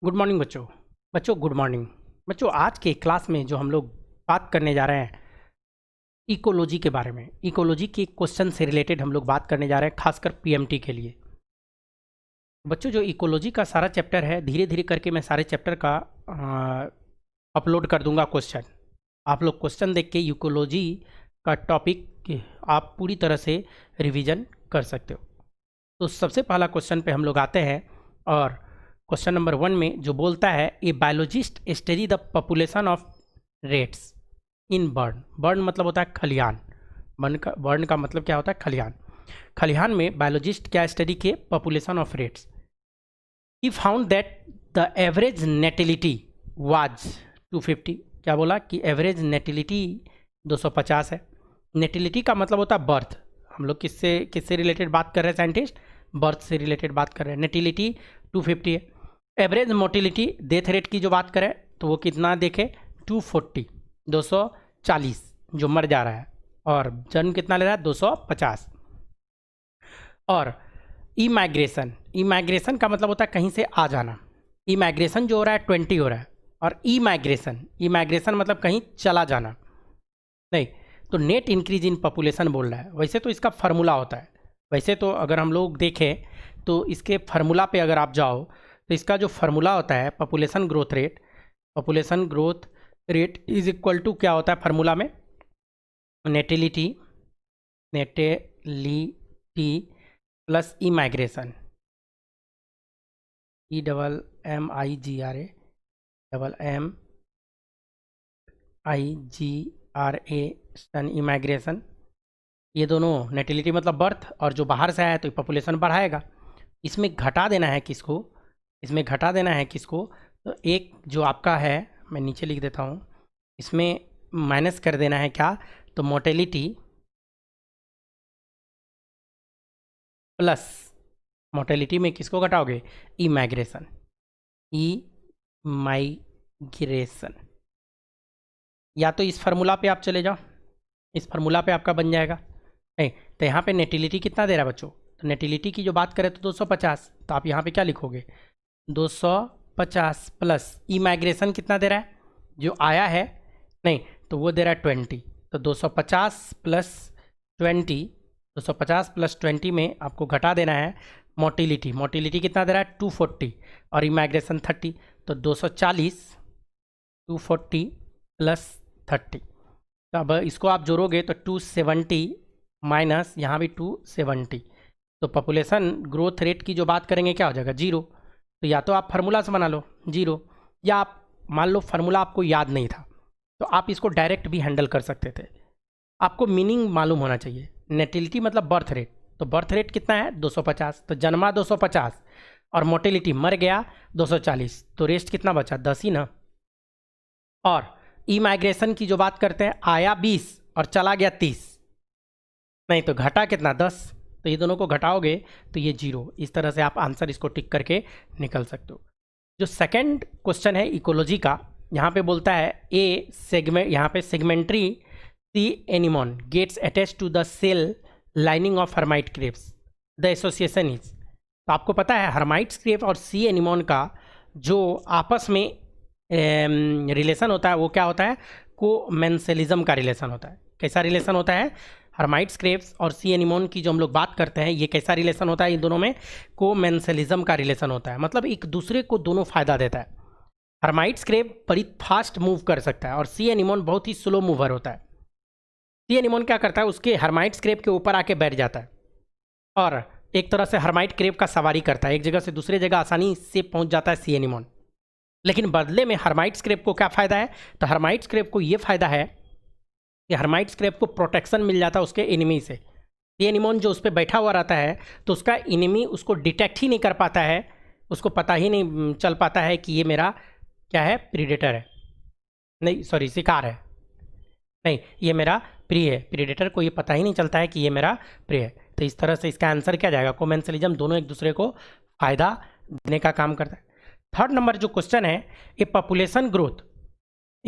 Good morning बच्चों। Good morning बच्चों। आज के क्लास में जो हम लोग बात करने जा रहे हैं इकोलॉजी के बारे में, इकोलॉजी के क्वेश्चन से रिलेटेड हम लोग बात करने जा रहे हैं, खासकर पीएमटी के लिए। बच्चों जो इकोलॉजी का सारा चैप्टर है, धीरे धीरे करके मैं सारे चैप्टर का अपलोड कर दूंगा क्वेश्चन। आप लोग क्वेश्चन देख के इकोलॉजी का टॉपिक आप पूरी तरह से रिवीजन कर सकते हो। तो सबसे पहला क्वेश्चन पे हम लोग आते हैं, और क्वेश्चन नंबर 1 में जो बोलता है, a biologist study the population of rats in barn. Barn मतलब होता है खलिहान। बर्न का मतलब क्या होता है? खलिहान। खलिहान में बायोलॉजिस्ट क्या स्टडी किए? Population of rats. He found that the average natality was 250। क्या बोला कि एवरेज नेटिलिटी 250 है। नेटिलिटी का मतलब होता है बर्थ। हम लोग किससे रिलेटेड बात कर रहे हैं साइंटिस्ट? बर्थ से रिलेटेड बात कर रहे हैं। नेटिलिटी 250 है। एवरेज मोटिलिटी, डेथ रेट की जो बात करें तो वो कितना देखे? 240, 240 जो मर जा रहा है, और जन्म कितना ले रहा है? 250। और इमाइग्रेशन, इमाइग्रेशन का मतलब होता है कहीं से आ जाना। इमाइग्रेशन जो हो रहा है 20 हो रहा है, और इमाइग्रेशन मतलब कहीं चला जाना नहीं। तो नेट इंक्रीज इन पॉपुलेशन बोल रहा है। वैसे तो इसका फार्मूला होता है, वैसे तो अगर हम लोग देखें तो इसके फार्मूला पे अगर आप जाओ तो इसका जो फार्मूला होता है population growth rate is equal to क्या होता है फार्मूला में? नेटिलिटी प्लस इमाइग्रेशन, सन इमाइग्रेशन। ये दोनों, नेटिलिटी मतलब बर्थ, और जो बाहर से आया तो पॉपुलेशन बढ़ाएगा। इसमें घटा देना है किसको? तो एक जो आपका है, मैं नीचे लिख देता हूँ, इसमें माइनस कर देना है क्या? तो मोर्टेलिटी प्लस, मोर्टेलिटी में किसको घटाओगे? इमाइग्रेशन। या तो इस फार्मूला पे आप चले जाओ, इस फार्मूला पे आपका बन जाएगा। नहीं तो यहाँ पे नेटिलिटी कितना दे रहा है बच्चों? तो नेटिलिटी की जो बात करें तो 250, तो आप यहाँ पे क्या लिखोगे? 250 प्लस इमाइग्रेशन कितना दे रहा है? जो आया है नहीं, तो वो दे रहा है 20। तो 250 प्लस 20 में आपको घटा देना है मोटिलिटी कितना दे रहा है? 240, और इमाइग्रेशन 30। तो 240 240 प्लस 30। तो अब इसको आप जोड़ोगे तो 270 माइनस यहाँ भी 270। तो पॉपुलेशन ग्रोथ रेट की जो बात करेंगे क्या हो जाएगा? 0। तो या तो आप फार्मूला से बना लो 0, या आप मान लो फार्मूला आपको याद नहीं था तो आप इसको डायरेक्ट भी हैंडल कर सकते थे। आपको मीनिंग मालूम होना चाहिए। नेटिलिटी मतलब बर्थ रेट, तो बर्थ रेट कितना है? 250। तो जन्मा 250 और मोटिलिटी मर गया 240, तो रेस्ट कितना बचा? 10 ही ना। और इमाइग्रेशन की जो बात करते हैं, आया 20 और चला गया 30, नहीं तो घटा कितना? 10। तो ये दोनों को घटाओगे तो ये 0। इस तरह से आप आंसर इसको टिक करके निकल सकते हो। जो सेकंड क्वेश्चन है इकोलॉजी का, यहाँ पे बोलता है यहाँ पे sedentary sea anemone gets attach to the shell lining of hermit crabs, the association is. तो आपको पता है हर्माइट क्रेप और सी एनिमोन का जो आपस में रिलेशन होता है वो क्या होता है? कोमेंसलिज्म का रिलेशन होता है। कैसा रिलेशन होता है? हर्माइट्स क्रेप्स और सी एनिमोन की जो हम लोग बात करते हैं, ये कैसा रिलेशन होता है? इन दोनों में कोमेंसलिज्म का रिलेशन होता है, मतलब एक दूसरे को दोनों फायदा देता है। हर्माइट्स क्रेप बड़ी फास्ट मूव कर सकता है और सी एनिमोन बहुत ही स्लो मूवर होता है। सी एनिमोन क्या करता है? उसके हर्माइट्स क्रेप के ऊपर आके बैठ जाता है और एक तरह से हर्माइट क्रेप का सवारी करता है, एक जगह से दूसरे जगह आसानी से पहुंच जाता है सी एनिमोन। लेकिन बदले में हर्माइट्स क्रेप को क्या फ़ायदा है? तो हर्माइट्स क्रेप को ये फ़ायदा है कि हर्माइट्स क्रेप को प्रोटेक्शन मिल जाता है उसके एनिमी से। ये एनिमोन जो उस पर बैठा हुआ रहता है तो उसका एनिमी उसको डिटेक्ट ही नहीं कर पाता है, उसको पता ही नहीं चल पाता है कि ये मेरा क्या है? प्रीडेटर है, नहीं सॉरी शिकार है, नहीं ये मेरा प्रिय है। प्रीडेटर को ये पता ही नहीं चलता है कि ये मेरा प्रिय है। तो इस तरह से इसका आंसर क्या जाएगा? कोमेंसलिज्म। दोनों एक दूसरे को फ़ायदा देने का काम करता है। थर्ड नंबर जो क्वेश्चन है, ए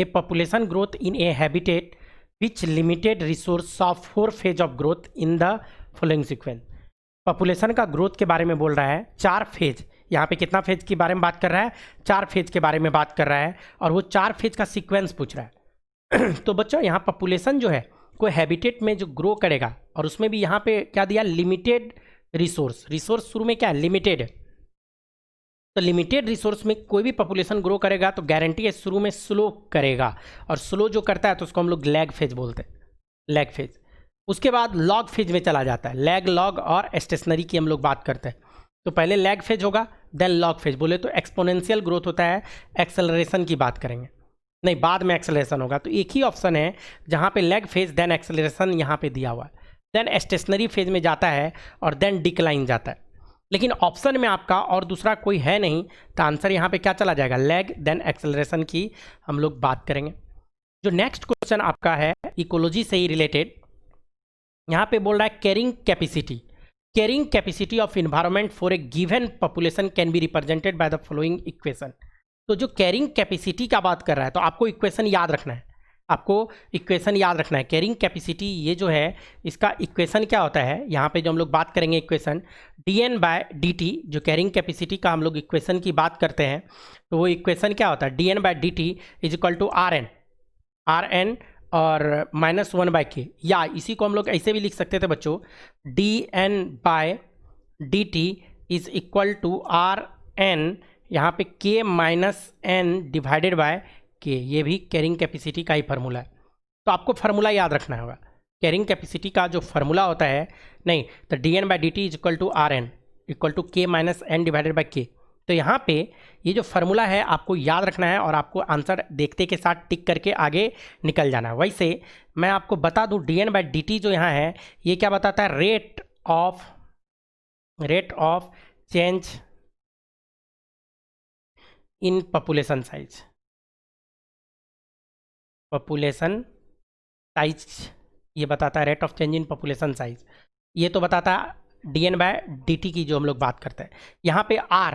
population growth in A habitat which limited resource of 4 phase of growth in the following sequence. Population का ग्रोथ के बारे में बोल रहा है, 4 फेज यहाँ पे कितना फेज के बारे में बात कर रहा है, 4 फेज के बारे में बात कर रहा है, और वो 4 फेज का सीक्वेंस पूछ रहा है। तो बच्चों यहाँ पॉपुलेशन जो है कोई हैबिटेट में जो ग्रो करेगा, और उसमें भी यहाँ पे क्या दिया, लिमिटेड रिसोर्स। रिसोर्स शुरू में क्या है, लिमिटेड है। तो लिमिटेड रिसोर्स में कोई भी पॉपुलेशन ग्रो करेगा तो गारंटी है शुरू में स्लो करेगा, और स्लो जो करता है तो उसको हम लोग लैग फेज बोलते हैं, लैग फेज। उसके बाद लॉग फेज में चला जाता है, लैग, लॉग और स्टेशनरी की हम लोग बात करते हैं। तो पहले लैग फेज होगा, देन लॉग फेज। बोले तो एक्सपोनेंशियल ग्रोथ होता है, एक्सेलरेशन की बात करेंगे, नहीं बाद में एक्सेलरेशन होगा। तो एक ही ऑप्शन है जहाँ पे लैग फेज देन एक्सेलरेशन यहाँ पे दिया हुआ है, देन स्टेशनरी फेज में जाता है और देन डिक्लाइन जाता है। लेकिन ऑप्शन में आपका और दूसरा कोई है नहीं, तो आंसर यहाँ पे क्या चला जाएगा, लैग देन एक्सेलरेशन की हम लोग बात करेंगे। जो नेक्स्ट क्वेश्चन आपका है इकोलॉजी से ही रिलेटेड, यहाँ पे बोल रहा है carrying capacity. Carrying capacity of environment for a given population can be represented by the following equation. तो जो कैरिंग कैपेसिटी का बात कर रहा है, तो आपको इक्वेशन याद रखना है, आपको इक्वेशन याद रखना है। कैरिंग कैपेसिटी ये जो है इसका इक्वेशन क्या होता है, यहाँ पे जो हम लोग बात करेंगे इक्वेशन dN/dt, जो कैरिंग कैपेसिटी का हम लोग इक्वेशन की बात करते हैं, तो वो इक्वेशन क्या होता है, dN/dt is equal to Rn और -1/k, या इसी को हम लोग ऐसे भी लिख सकते थे बच्चों, dN/dt is equal to Rn, यहाँ पे k - n divided by k, ये भी कैरिंग कैपेसिटी का ही फार्मूला है। तो आपको फार्मूला याद रखना होगा, कैरिंग कैपेसिटी का जो फार्मूला होता है, नहीं तो dN/dt is equal to Rn equal to k - n divided by k। तो यहाँ पे ये जो फार्मूला है आपको याद रखना है, और आपको आंसर देखते के साथ टिक करके आगे निकल जाना है। वैसे मैं आपको बता दूं dN/dt जो यहाँ है ये क्या बताता है, rate of change in population size. Population size ये बताता है, rate of change in population size ये तो बताता है dN/dt की जो हम लोग बात करते हैं। यहाँ पे R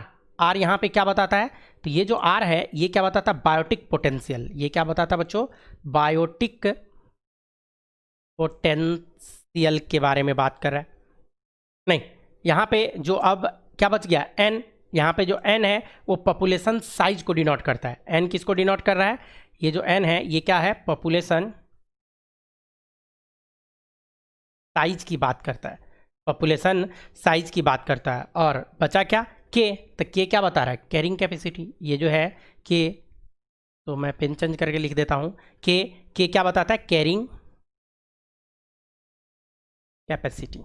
यहाँ पे क्या बताता है, तो ये जो R है ये क्या बताता है, बायोटिक पोटेंशियल। ये क्या बताता है बच्चों, बायोटिक पोटेंशियल के बारे में बात कर रहा है। नहीं, यहाँ पे जो अब क्या बच गया, N, यहाँ पे जो N है वो पॉपुलेशन साइज को डिनोट करता है। N किसको डिनोट कर रहा है, ये जो N है ये क्या है, पॉपुलेशन साइज की बात करता है, पॉपुलेशन साइज की बात करता है। और बचा क्या, K, तो K क्या बता रहा है, कैरिंग कैपेसिटी। ये जो है K, तो मैं पेन चेंज करके लिख देता हूँ, K क्या बताता है, कैरिंग कैपेसिटी।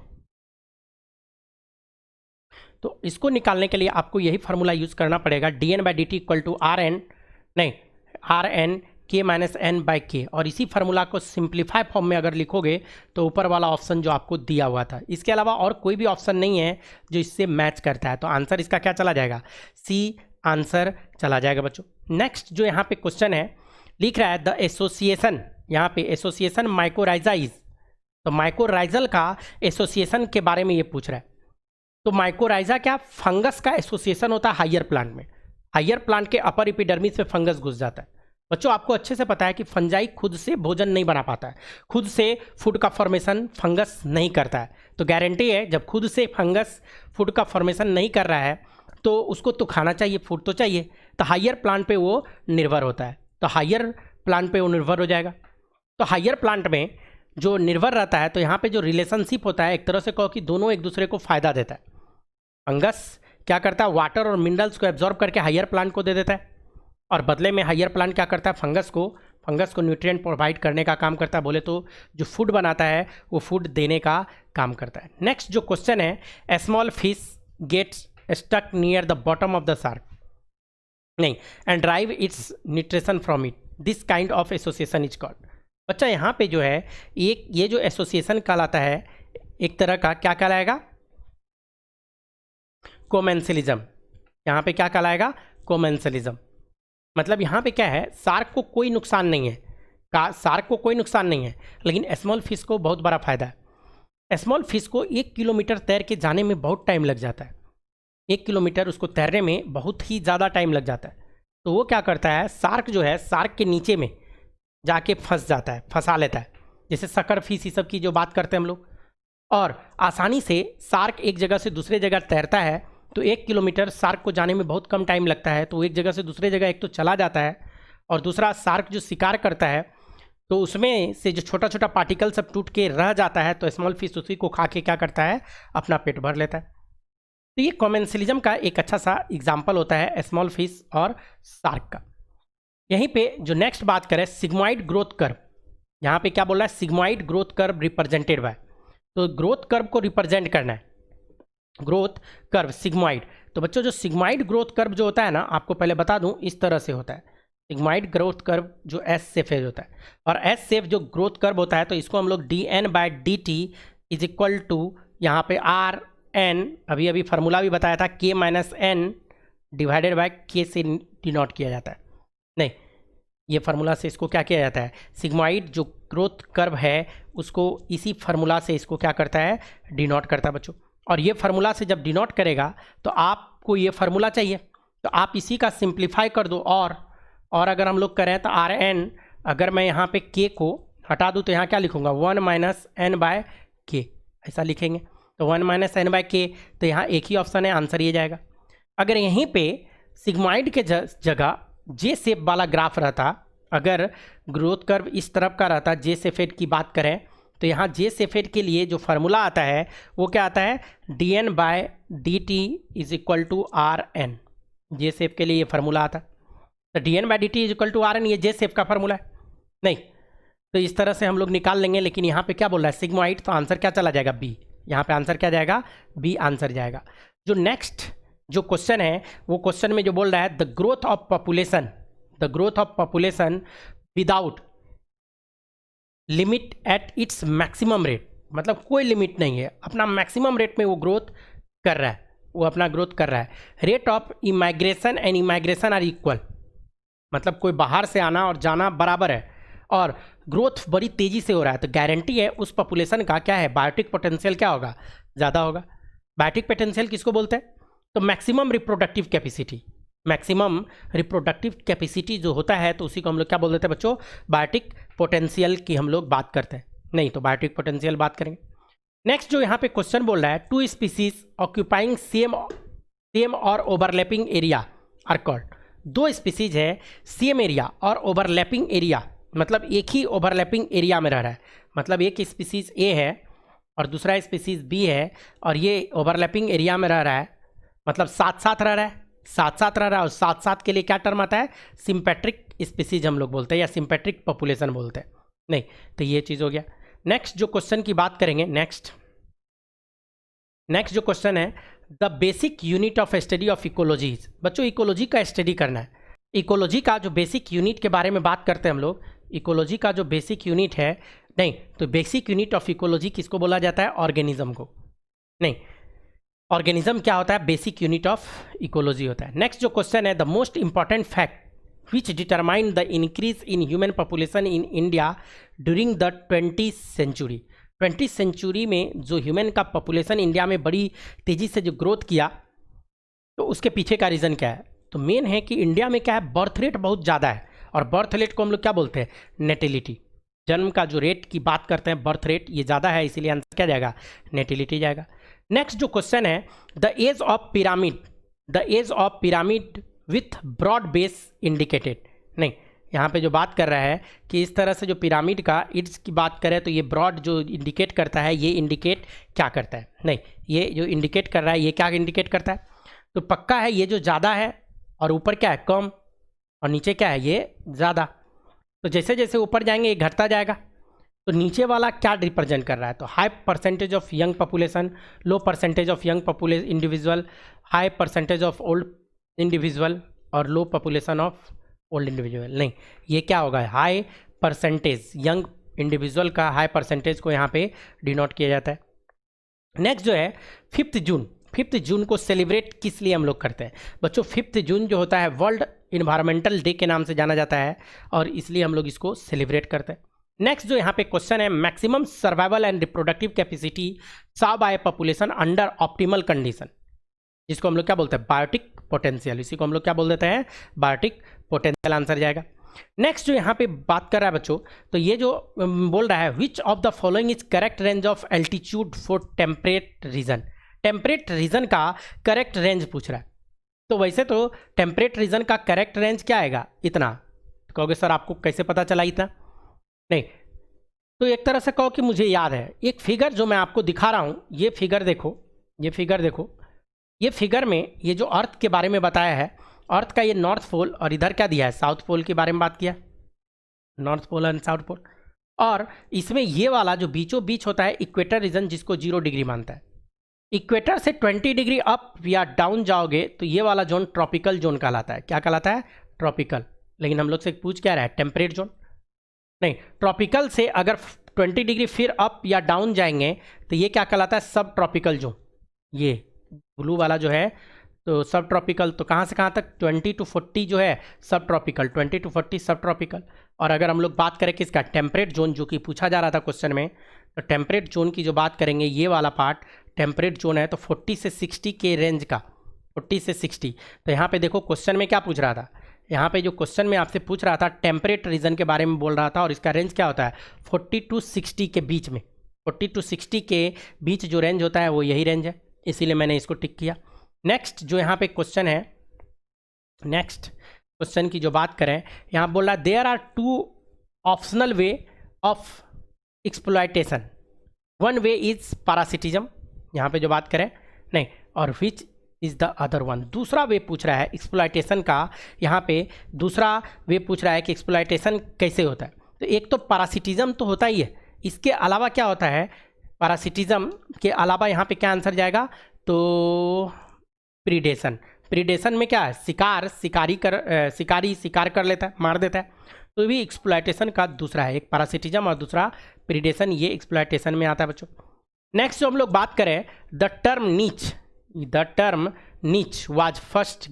तो इसको निकालने के लिए आपको यही फार्मूला यूज करना पड़ेगा, dN/dt equal to Rn k - n/k, और इसी फार्मूला को सिंप्लीफाई फॉर्म में अगर लिखोगे तो ऊपर वाला ऑप्शन जो आपको दिया हुआ था, इसके अलावा और कोई भी ऑप्शन नहीं है जो इससे मैच करता है। तो आंसर इसका क्या चला जाएगा, C आंसर चला जाएगा बच्चों। नेक्स्ट जो यहाँ पे क्वेश्चन है लिख रहा है द एसोसिएशन, यहाँ पे एसोसिएशन माइकोराइजाइज, तो माइकोराइजल का एसोसिएशन के बारे में ये पूछ रहा है। तो माइकोराइजा क्या, फंगस का एसोसिएशन होता है हायर प्लांट में। हायर प्लांट के अपर एपिडर्मिस में फंगस घुस जाता है। बच्चों आपको अच्छे से पता है कि फंजाई खुद से भोजन नहीं बना पाता है, खुद से फूड का फॉर्मेशन फंगस नहीं करता है। तो गारंटी है जब खुद से फंगस फूड का फॉर्मेशन नहीं कर रहा है तो उसको तो खाना चाहिए, फूड तो चाहिए, तो हायर प्लांट पे वो निर्भर होता है। तो हायर प्लांट पे वो निर्भर हो जाएगा। तो हायर प्लांट में जो निर्भर रहता है, तो यहाँ पे जो रिलेशनशिप होता है एक तरह से कहो कि दोनों एक दूसरे को फायदा देता है। फंगस क्या करता है, वाटर और मिनरल्स को एब्जॉर्ब करके हायर प्लांट को दे देता है, और बदले में हायर प्लांट क्या करता है, फंगस को न्यूट्रिएंट प्रोवाइड करने का काम करता है। बोले तो जो फूड बनाता है वो फूड देने का काम करता है। नेक्स्ट जो क्वेश्चन है, a small fish gets stuck near the bottom of the shark, नहीं, and drive its nutrition from it, this kind of association is called. बच्चा यहाँ पे जो है एक ये जो एसोसिएशन कहलाता है एक तरह का, क्या कहलाएगा, कोमेंसलिज्म। यहाँ पे क्या कहलाएगा, कोमेंसलिज्म। मतलब यहाँ पे क्या है, शार्क को कोई नुकसान नहीं है, शार्क को कोई नुकसान नहीं है, लेकिन स्मॉल फिश को बहुत बड़ा फायदा है। स्मॉल फिश को 1 किलोमीटर तैर के जाने में बहुत टाइम लग जाता है, 1 किलोमीटर उसको तैरने में बहुत ही ज़्यादा टाइम लग जाता है। तो वो क्या करता है, शार्क जो है शार्क के नीचे में जाके फंस जाता है, फंसा लेता है, जैसे सकर फिश ये सब की जो बात करते हैं हम लोग। और आसानी से शार्क एक जगह से दूसरे जगह तैरता है तो 1 किलोमीटर शार्क को जाने में बहुत कम टाइम लगता है। तो एक जगह से दूसरे जगह एक तो चला जाता है, और दूसरा शार्क जो शिकार करता है तो उसमें से जो छोटा छोटा पार्टिकल सब टूट के रह जाता है, तो स्मॉल फिश उसी को खा के क्या करता है, अपना पेट भर लेता है। तो ये कॉमेंसलिज्म का एक अच्छा सा एग्जाम्पल होता है स्मॉल फिश और शार्क का। यहीं पे जो नेक्स्ट बात करें, सिग्मॉइड ग्रोथ कर्व, यहाँ पे क्या बोल रहा है, sigmoid growth curve represented by, तो ग्रोथ कर्व को रिप्रेजेंट करना है, ग्रोथ कर्व सिग्मॉइड। तो बच्चों जो सिग्मॉइड ग्रोथ कर्व जो होता है ना, आपको पहले बता दूं, इस तरह से होता है सिग्मॉइड ग्रोथ कर्व जो एस सेफ होता है, और एस सेफ जो ग्रोथ कर्व होता है तो इसको हम लोग dn/dt इज इक्वल टू यहाँ पे आर एन, अभी अभी फार्मूला भी बताया था, k - n divided by k से डिनोट किया जाता है। नहीं, ये फार्मूला से इसको क्या किया जाता है, सिग्मॉइड जो ग्रोथ कर्व है उसको इसी फार्मूला से इसको क्या करता है, डिनोट करता है बच्चों। और ये फार्मूला से जब डिनोट करेगा तो आपको ये फार्मूला चाहिए, तो आप इसी का सिंप्लीफाई कर दो, और अगर हम लोग करें तो आर एन, अगर मैं यहाँ पे k को हटा दूँ तो यहाँ क्या लिखूँगा, 1 - n/k, ऐसा लिखेंगे। तो 1 - n/k, तो यहाँ एक ही ऑप्शन है, आंसर ये जाएगा। अगर यहीं पे सिग्मॉइड के जगह जे शेप वाला ग्राफ रहता, अगर ग्रोथ कर्व इस तरफ का रहता, जे शेप की बात करें तो यहाँ जे शेप के लिए जो फार्मूला आता है वो क्या आता है, dn/dt is equal to R N. J shape के लिए ये फार्मूला आता, तो dn/dt is equal to R N, ये जे शेप का फार्मूला है। नहीं, तो इस तरह से हम लोग निकाल लेंगे, लेकिन यहाँ पे क्या बोल रहा है सिग्मॉइड, तो आंसर क्या चला जाएगा, बी। यहाँ पे आंसर क्या जाएगा, बी आंसर जाएगा। जो नेक्स्ट जो क्वेश्चन है, वो क्वेश्चन में जो बोल रहा है the growth of population without limit at its maximum rate, मतलब कोई लिमिट नहीं है, अपना मैक्सिमम रेट में वो ग्रोथ कर रहा है, वो अपना ग्रोथ कर रहा है। Rate of immigration and immigration are equal, मतलब कोई बाहर से आना और जाना बराबर है, और ग्रोथ बड़ी तेज़ी से हो रहा है, तो गारंटी है उस पॉपुलेशन का क्या है, बायोटिक पोटेंशियल क्या होगा, ज़्यादा होगा। बायोटिक पोटेंशियल किसको बोलते हैं, तो maximum reproductive capacity, maximum reproductive capacity जो होता है तो उसी को हम लोग क्या बोल देते हैं बच्चों, बायोटिक पोटेंशियल की हम लोग बात करते हैं। नहीं, तो बायोटिक पोटेंशियल बात करेंगे। नेक्स्ट जो यहाँ पे क्वेश्चन बोल रहा है, 2 स्पीसीज ऑक्यूपाइंग सेम और overlapping area are called, 2 species है सेम एरिया और ओवरलैपिंग एरिया, मतलब एक ही ओवरलैपिंग एरिया में रह रहा है, मतलब एक स्पीसीज ए है और दूसरा स्पीसीज बी है, और ये ओवरलैपिंग एरिया में रह रहा है, मतलब साथ साथ रह रहा है, और साथ साथ के लिए क्या टर्म आता है, सिंपैट्रिक स्पीसीज हम लोग बोलते हैं, या सिंपैट्रिक पॉपुलेशन बोलते हैं। नहीं, तो ये चीज़ हो गया। नेक्स्ट जो क्वेश्चन की बात करेंगे, नेक्स्ट जो क्वेश्चन है the basic unit of study of ecology. बच्चों इकोलॉजी का स्टडी करना है, इकोलॉजी का जो बेसिक यूनिट के बारे में बात करते हैं हम लोग, इकोलॉजी का जो बेसिक यूनिट है, नहीं तो बेसिक यूनिट ऑफ इकोलॉजी किसको बोला जाता है, ऑर्गेनिज्म को। नहीं, ऑर्गेनिज्म क्या होता है, बेसिक यूनिट ऑफ इकोलॉजी होता है। नेक्स्ट जो क्वेश्चन है the most important fact which determined the increase in human population in India during the 20th century। 20th century में जो ह्यूमन का पॉपुलेशन इंडिया में बड़ी तेज़ी से जो ग्रोथ किया, तो उसके पीछे का रीज़न क्या है, तो मेन है कि इंडिया में क्या है, बर्थ रेट बहुत ज़्यादा है, और बर्थ रेट को हम लोग क्या बोलते हैं, नेटिलिटी, जन्म का जो रेट की बात करते हैं, बर्थ रेट ये ज़्यादा है, इसीलिए आंसर क्या जाएगा, नेटिलिटी जाएगा। नेक्स्ट जो क्वेश्चन है the age of pyramid with broad base indicated. नहीं, यहाँ पे जो बात कर रहा है कि इस तरह से जो पिरामिड का एज की बात करें तो ये ब्रॉड जो इंडिकेट करता है, ये इंडिकेट क्या करता है, नहीं ये जो इंडिकेट कर रहा है ये क्या इंडिकेट करता है, तो पक्का है ये जो ज़्यादा है और ऊपर क्या है कम, और नीचे क्या है ये ज़्यादा, तो जैसे जैसे ऊपर जाएंगे ये घटता जाएगा। तो नीचे वाला क्या रिप्रेजेंट कर रहा है, तो high percentage of young population, low percentage of young population individual, high percentage of old individual और लो पॉपुलेशन ऑफ ओल्ड इंडिविजुअल। नहीं, ये क्या होगा, हाई परसेंटेज यंग इंडिविजुअल का हाई परसेंटेज को यहाँ पे डिनोट किया जाता है। नेक्स्ट जो है 5th जून को सेलिब्रेट किस लिए हम लोग करते हैं बच्चों, 5th जून जो होता है वर्ल्ड इन्वायरमेंटल डे के नाम से जाना जाता है, और इसलिए हम लोग इसको सेलिब्रेट करते हैं। नेक्स्ट जो यहाँ पे क्वेश्चन है maximum survival and reproductive capacity serve by population under optimal condition, जिसको हम लोग क्या बोलते हैं, बायोटिक पोटेंशियल, इसी को हम लोग क्या बोल देते हैं, बायोटिक पोटेंशियल आंसर जाएगा। नेक्स्ट जो यहाँ पे बात कर रहा है बच्चों, तो ये जो बोल रहा है which of the following is correct range of altitude for temperate region. Temperate region का करेक्ट रेंज पूछ रहा है। तो वैसे तो टेम्परेट रीजन का करेक्ट रेंज क्या आएगा, इतना। तो कहोगे सर आपको कैसे पता चला इतना, नहीं तो एक तरह से कहो कि मुझे याद है। एक फिगर जो मैं आपको दिखा रहा हूँ, ये फिगर देखो, ये फिगर देखो, ये फिगर में ये जो अर्थ के बारे में बताया है, अर्थ का ये नॉर्थ पोल और इधर क्या दिया है, साउथ पोल के बारे में बात किया, north pole and south pole. और इसमें ये वाला जो बीचों बीच होता है इक्वेटर रीजन, जिसको 0 डिग्री मानता है। इक्वेटर से 20 डिग्री अप या डाउन जाओगे तो ये वाला जोन ट्रॉपिकल जोन कहलाता है। क्या कहलाता है, ट्रॉपिकल। लेकिन हम लोग से पूछ क्या रहा है, टेम्परेट जोन नहीं। ट्रॉपिकल से अगर 20 डिग्री फिर अप या डाउन जाएंगे तो ये क्या कहलाता है, सब ट्रॉपिकल जोन। ये ब्लू वाला जो है तो सब ट्रॉपिकल। तो कहाँ से कहाँ तक, 20 to 40 जो है सब ट्रॉपिकल, 20 to 40 सब ट्रॉपिकल। और अगर हम लोग बात करें किसका, टेम्परेट जोन, जो कि पूछा जा रहा था क्वेश्चन में, तो टेम्परेट जोन की जो बात करेंगे, ये वाला पार्ट टेम्परेट जोन है। तो 40 से 60 के रेंज का, 40 से 60। तो यहाँ पे देखो क्वेश्चन में क्या पूछ रहा था, यहाँ पे जो क्वेश्चन में आपसे पूछ रहा था टेम्परेट रीजन के बारे में बोल रहा था, और इसका रेंज क्या होता है 40 to 60 के बीच में। 40 to 60 के बीच जो रेंज होता है वो यही रेंज है, इसीलिए मैंने इसको टिक किया। नेक्स्ट जो यहाँ पे क्वेश्चन है, नेक्स्ट क्वेश्चन की जो बात करें, यहाँ बोल रहा है there are 2 optional way of exploitation, one way is parasitism, यहाँ पे जो बात करें नहीं, और which is the other one. दूसरा वे पूछ रहा है एक्सप्लॉयटेशन का, यहाँ पे दूसरा वे पूछ रहा है कि एक्सप्लॉयटेशन कैसे होता है। तो एक तो पैरासिटिज्म तो होता ही है, इसके अलावा क्या होता है, पैरासिटिज्म के अलावा यहाँ पे क्या आंसर जाएगा, तो प्रीडेशन। प्रीडेशन में क्या है, शिकारी शिकार कर लेता है, मार देता है। तो ये भी एक्सप्लॉयटेशन का दूसरा है, एक पैरासिटिज्म और दूसरा प्रीडेशन, ये एक्सप्लॉयटेशन में आता है बच्चों। नेक्स्ट जो हम लोग बात करें, द टर्म नीच वाज फर्स्ट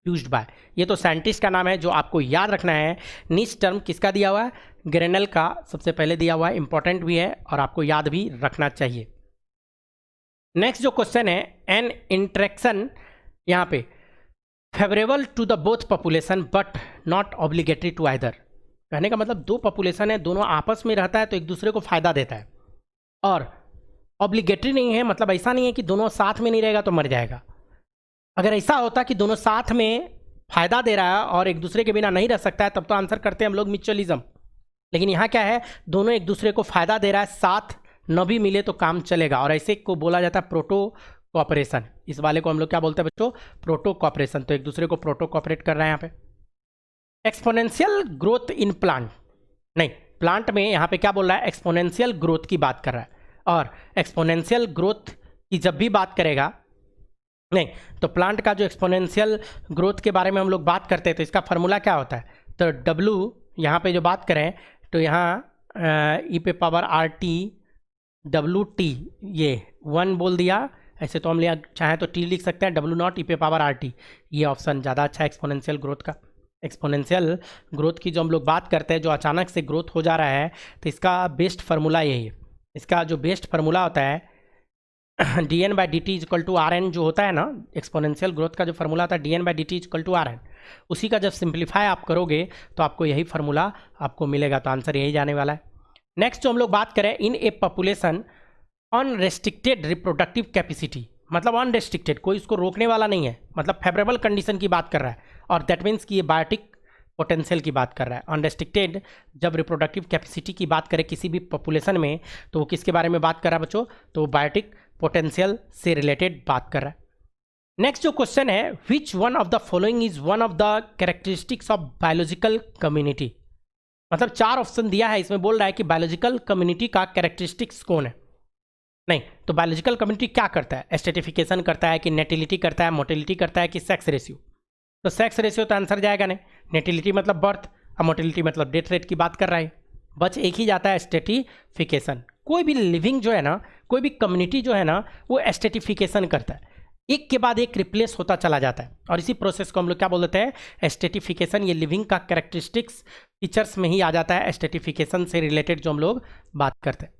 यूज्ड बाय, ये तो साइंटिस्ट का नाम है जो आपको याद रखना है। नीच टर्म किसका दिया हुआ है, ग्रेनल का सबसे पहले दिया हुआ है, इंपॉर्टेंट भी है और आपको याद भी रखना चाहिए। नेक्स्ट जो क्वेश्चन है, एन इंटरेक्शन, यहाँ पे favourable to the both population but not obligatory to either. कहने का मतलब दो पॉपुलेशन है, दोनों आपस में रहता है तो एक दूसरे को फायदा देता है, और ऑब्लिगेटरी नहीं है, मतलब ऐसा नहीं है कि दोनों साथ में नहीं रहेगा तो मर जाएगा। अगर ऐसा होता कि दोनों साथ में फायदा दे रहा है और एक दूसरे के बिना नहीं रह सकता है, तब तो आंसर करते हैं हम लोग म्यूचुअलिज्म। लेकिन यहाँ क्या है, दोनों एक दूसरे को फायदा दे रहा है, साथ न भी मिले तो काम चलेगा, और ऐसे को बोला जाता है प्रोटो कोऑपरेशन। इस वाले को हम लोग क्या बोलते हैं बच्चों, प्रोटो कोऑपरेशन। तो एक दूसरे को प्रोटो कोऑपरेट कर रहे हैं यहाँ पे। एक्सपोनेंशियल ग्रोथ इन प्लांट, नहीं प्लांट में यहाँ पे क्या बोल रहा है, एक्सपोनेंशियल ग्रोथ की बात कर रहा है। और एक्सपोनेंशियल ग्रोथ की जब भी बात करेगा, नहीं तो प्लांट का जो एक्सपोनेंशियल ग्रोथ के बारे में हम लोग बात करते हैं तो इसका फार्मूला क्या होता है, तो W यहाँ पे जो बात करें तो यहाँ ई पे पावर RT WT, ये 1 बोल दिया, ऐसे तो हम लिया चाहें तो T लिख सकते हैं, W0 ई पे पावर RT, ये ऑप्शन ज़्यादा अच्छा है एक्सपोनेंशियल ग्रोथ का। एक्सपोनेंशियल ग्रोथ की जो हम लोग बात करते हैं, जो अचानक से ग्रोथ हो जा रहा है, तो इसका बेस्ट फार्मूला यही है। इसका जो बेस्ट फार्मूला होता है dN/dt इक्वल टू RN, जो होता है ना एक्सपोनेंशियल ग्रोथ का जो फार्मूला होता है dN/dt इक्वल टू RN, उसी का जब सिंप्लीफाई आप करोगे तो आपको यही फार्मूला आपको मिलेगा, तो आंसर यही जाने वाला है। नेक्स्ट जो हम लोग बात करें, in a population unrestricted reproductive capacity, मतलब अनरेस्ट्रिक्टेड, कोई इसको रोकने वाला नहीं है, मतलब फेवरेबल कंडीशन की बात कर रहा है, और दैट मीन्स कि ये बायोटिक पोटेंशियल की बात कर रहा है। अनरेस्ट्रिक्टेड जब रिप्रोडक्टिव कैपेसिटी की बात करें किसी भी पॉपुलेशन में, तो वो किसके बारे में बात कर रहा है बच्चों, तो बायोटिक पोटेंशियल से रिलेटेड बात कर रहा है। नेक्स्ट जो क्वेश्चन है, which one of the following is one of the characteristics of biological community, मतलब 4 ऑप्शन दिया है, इसमें बोल रहा है कि बायोलॉजिकल कम्युनिटी का कैरेक्टरिस्टिक्स कौन है। नहीं तो बायोलॉजिकल कम्युनिटी क्या करता है, स्ट्रेटिफिकेशन करता है कि नेटिलिटी करता है, मोटिलिटी करता है कि सेक्स रेशियो। तो सेक्स रेशियो तो आंसर जाएगा नहीं, नेटिलिटी मतलब बर्थ और मोटिलिटी मतलब डेथ रेट की बात कर रहा है, बच एक ही जाता है स्ट्रेटिफिकेशन। कोई भी लिविंग जो है ना, कोई भी कम्युनिटी जो है ना, वो स्ट्रेटिफिकेशन करता है, एक के बाद एक रिप्लेस होता चला जाता है, और इसी प्रोसेस को हम लोग क्या बोल देते हैं, स्ट्रेटिफिकेशन। ये लिविंग का कैरेक्टरिस्टिक्स फीचर्स में ही आ जाता है, स्ट्रेटिफिकेशन से रिलेटेड जो हम लोग बात करते हैं।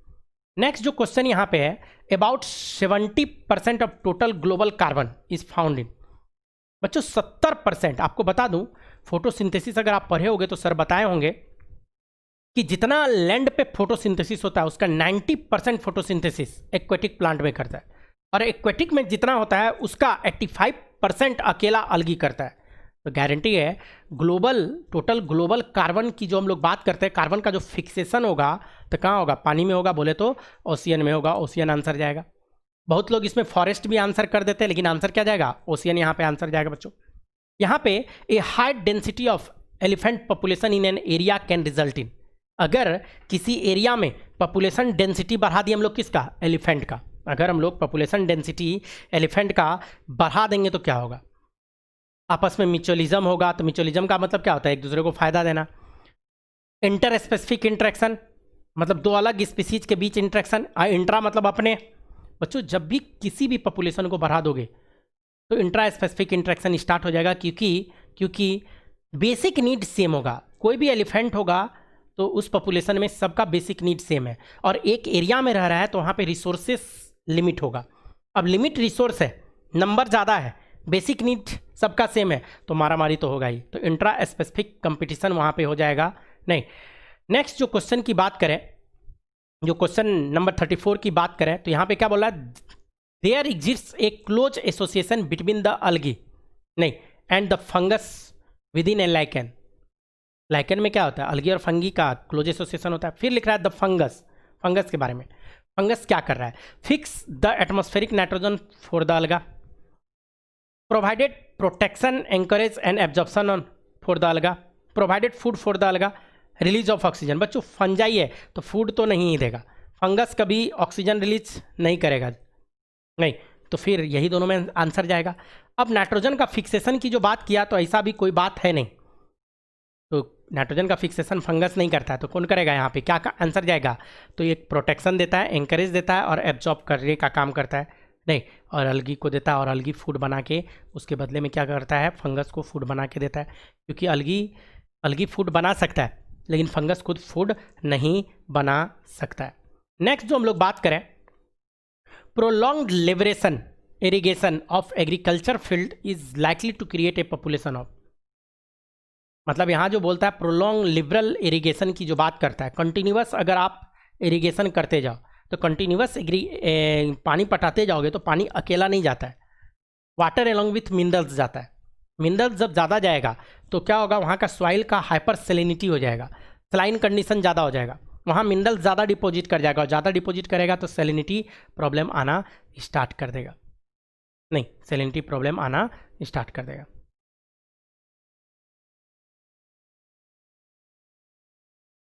नेक्स्ट जो क्वेश्चन यहाँ पे है, about 70% of total global carbon is found in, बच्चों 70%। आपको बता दूं, फोटोसिंथेसिस अगर आप पढ़े होंगे तो सर बताए होंगे कि जितना लैंड पे फोटोसिंथेसिस होता है उसका 90% फोटोसिंथेसिस एक्वेटिक प्लांट में करता है, और एक्वेटिक में जितना होता है उसका 85% अकेला अलगी करता है। तो गारंटी है टोटल ग्लोबल कार्बन की जो हम लोग बात करते हैं, कार्बन का जो फिक्सेशन होगा तो कहाँ होगा, पानी में होगा, बोले तो ओशियन में होगा। ओशियन आंसर जाएगा। बहुत लोग इसमें फॉरेस्ट भी आंसर कर देते हैं, लेकिन आंसर क्या जाएगा, ओशियन यहाँ पे आंसर जाएगा बच्चों। यहाँ पे a high density of elephant population in an area can result in, अगर किसी एरिया में पॉपुलेशन डेंसिटी बढ़ा दी हम लोग किसका, एलिफेंट का, अगर हम लोग पॉपुलेशन डेंसिटी एलिफेंट का बढ़ा देंगे तो क्या होगा, आपस में म्यूचुअलिज्म होगा। तो म्यूचुअलिज्म का मतलब क्या होता है, एक दूसरे को फायदा देना। इंटर स्पेसिफिक इंटरेक्शन मतलब दो अलग स्पीसीज के बीच इंटरेक्शन। इंट्रा मतलब अपने। बच्चों जब भी किसी भी पॉपुलेशन को बढ़ा दोगे तो इंट्रा स्पेसिफिक इंटरेक्शन स्टार्ट हो जाएगा, क्योंकि बेसिक नीड सेम होगा। कोई भी एलिफेंट होगा तो उस पॉपुलेशन में सबका बेसिक नीड सेम है, और एक एरिया में रह रहा है तो वहाँ पे रिसोर्सेस लिमिट होगा। अब लिमिट रिसोर्स है, नंबर ज़्यादा है, बेसिक नीड सबका सेम है, तो मारामारी तो होगा ही। तो इंट्रा स्पेसिफिक कंपटीशन वहाँ पे हो जाएगा नहीं। नेक्स्ट जो क्वेश्चन की बात करें, जो क्वेश्चन नंबर 34 की बात करें, तो यहाँ पे क्या बोला, there exists a close association between the algae नहीं and the fungus within a lichen. Lichen में क्या होता है, अलगी और फंगी का क्लोज एसोसिएशन होता है। फिर लिख रहा है द फंगस के बारे में। फंगस क्या कर रहा है, fix the atmospheric nitrogen for the alga, provided protection anchorage and absorption on for the alga, provided food for the alga, release of oxygen. बच्चों फंजाई है तो फूड तो नहीं ही देगा, फंगस कभी ऑक्सीजन रिलीज नहीं करेगा नहीं, तो फिर यही दोनों में आंसर जाएगा। अब नाइट्रोजन का फिक्सेशन की जो बात किया तो ऐसा भी कोई बात है नहीं, तो नाइट्रोजन का फिक्सेशन फंगस नहीं करता है, तो कौन करेगा, यहाँ पे क्या का आंसर जाएगा, तो ये प्रोटेक्शन देता है, एंकरेज देता है और एब्जॉर्ब करने का काम करता है नहीं, और अलगी को देता है, और अलगी फूड बना के उसके बदले में क्या करता है, फंगस को फूड बना के देता है। क्योंकि अलगी फूड बना सकता है लेकिन फंगस खुद फूड नहीं बना सकता है। नेक्स्ट जो हम लोग बात करें, prolonged liberation irrigation of agriculture field is likely to create a population of, मतलब यहाँ जो बोलता है प्रोलॉन्ग लिबरल इरिगेशन की जो बात करता है, कंटिन्यूअस अगर आप इरिगेशन करते जाओ तो कंटिन्यूअस पानी पटाते जाओगे तो पानी अकेला नहीं जाता है, वाटर एलोंग विथ मिनरल्स जाता है। मिनरल्स जब ज़्यादा जाएगा तो क्या होगा, वहाँ का सॉइल का हाइपर सेलिनिटी हो जाएगा, सलाइन कंडीशन ज़्यादा हो जाएगा, वहाँ मिनरल ज़्यादा डिपॉजिट कर जाएगा, और ज़्यादा डिपॉजिट करेगा तो सेलिनिटी प्रॉब्लम आना स्टार्ट कर देगा नहीं, सेलिनिटी प्रॉब्लम आना स्टार्ट कर देगा।